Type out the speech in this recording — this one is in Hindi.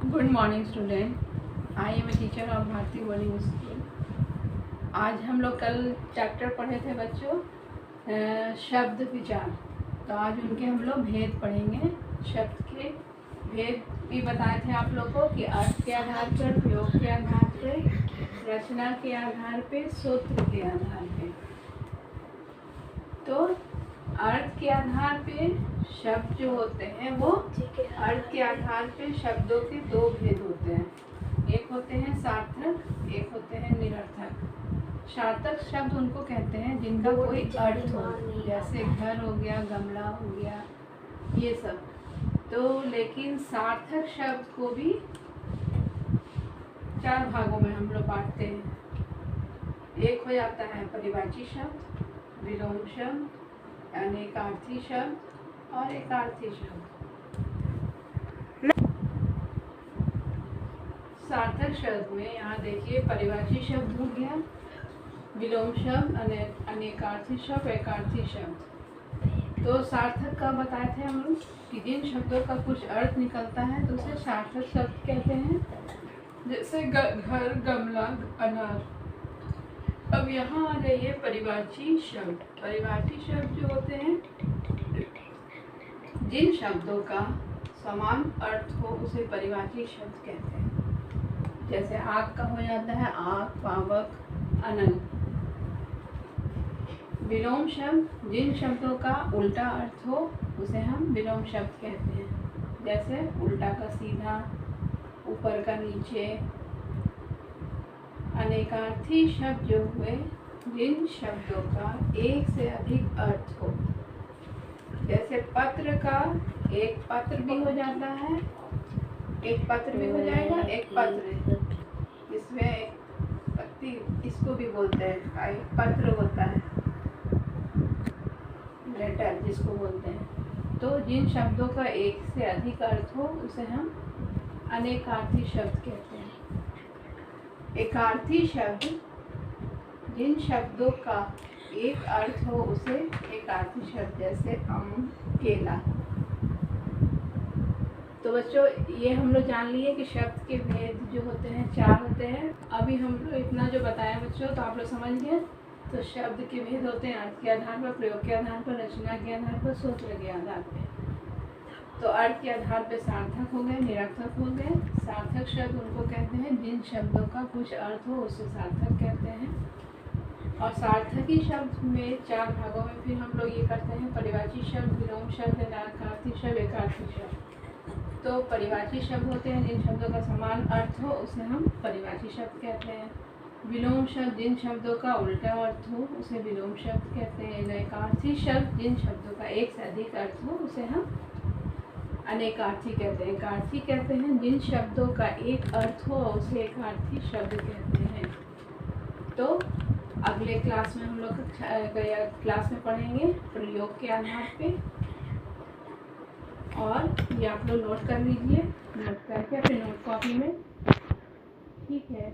Good morning student. I am a teacher of Bharti boarding school. आज हम लोग कल चैप्टर पढ़े थे बच्चों शब्द विचार। तो आज उनके हम लोग भेद पढ़ेंगे। शब्द के भेद भी बताए थे आप लोग को कि अर्थ के आधार पर, प्रयोग के आधार पर, रचना के आधार पे, सूत्र के आधार पे। तो अर्थ के आधार पे शब्द जो होते हैं वो अर्थ के आधार पे शब्दों के दो भेद होते हैं। एक होते हैं सार्थक, एक होते हैं निरर्थक। सार्थक शब्द उनको कहते हैं जिनका कोई अर्थ हो, जैसे घर हो गया, गमला हो गया, ये सब। तो लेकिन सार्थक शब्द को भी चार भागों में हम लोग बांटते हैं। एक हो जाता है परिवाची शब्द, विलोम शब्द, अनेकार्थी शब्द और एकार्थी शब्द। सार्थक शब्द में यहाँ देखिए परिवाची शब्द हो गया, विलोम शब्द, अनेकार्थी शब्द, एकार्थी शब्द। तो सार्थक का बताए थे हम लोग कि जिन शब्दों का कुछ अर्थ निकलता है तो उसे सार्थक शब्द कहते हैं, जैसे घर, गमला, अनार। अब यहाँ आ जाइए परिवाची शब्द। परिवाची शब्द जो होते हैं, जिन शब्दों का समान अर्थ हो उसे परिवाची शब्द कहते हैं। जैसे आग का हो जाता है आग, पावक, अनंत। विलोम शब्द, जिन शब्दों का उल्टा अर्थ हो उसे हम विलोम शब्द कहते हैं। जैसे उल्टा का सीधा, ऊपर का नीचे। अनेकार्थी शब्द जो हुए, जिन शब्दों का एक से अधिक अर्थ हो। जैसे पत्र का एक पत्र भी हो जाता है, एक पत्र भी हो जाएगा, एक पत्र, इसमें एक पत्ती, इसको भी बोलते हैं, एक पत्र होता है, लेटर जिसको बोलते हैं। तो जिन शब्दों का एक से अधिक अर्थ हो उसे हम अनेकार्थी शब्द कहते हैं। एकार्थी शब्द, जिन शब्दों का एक अर्थ हो उसे एकार्थी शब्द, जैसे आम, केला। तो बच्चों ये हम लोग जान लिए कि शब्द के भेद जो होते हैं चार होते हैं। अभी हम लोग इतना जो बताया बच्चों तो आप लोग समझ गए। तो शब्द के भेद होते हैं अर्थ के आधार पर, प्रयोग के आधार पर, रचना के आधार पर, सूत्र के आधार पर। तो अर्थ के आधार पर सार्थक हो गए, निरर्थक हो गए। सार्थक शब्द उनको कहते हैं जिन शब्दों का कुछ अर्थ हो उसे सार्थक कहते हैं। और सार्थकी शब्द में चार भागों में फिर हम लोग ये करते हैं, परिवाची शब्द, विलोम शब्द, अनेकार्थी शब्द, एकार्थी शब्द। तो परिवाची शब्द होते हैं जिन शब्दों का समान अर्थ हो उसे हम परिवाची शब्द कहते हैं। विलोम शब्द, जिन शब्दों का उल्टा अर्थ हो उसे विलोम शब्द कहते हैं। अनेकार्थी शब्द, जिन शब्दों का एक से अधिक अर्थ हो उसे हम अनेकार्थी कहते हैं। एकार्थी कहते हैं जिन शब्दों का एक अर्थ हो उसे एकार्थी शब्द कहते हैं। तो अगले क्लास में हम लोग क्लास में पढ़ेंगे प्रयोग के आधार पे। और ये आप लोग नोट कर लीजिए, नोट करके अपने नोट कॉपी में। ठीक है।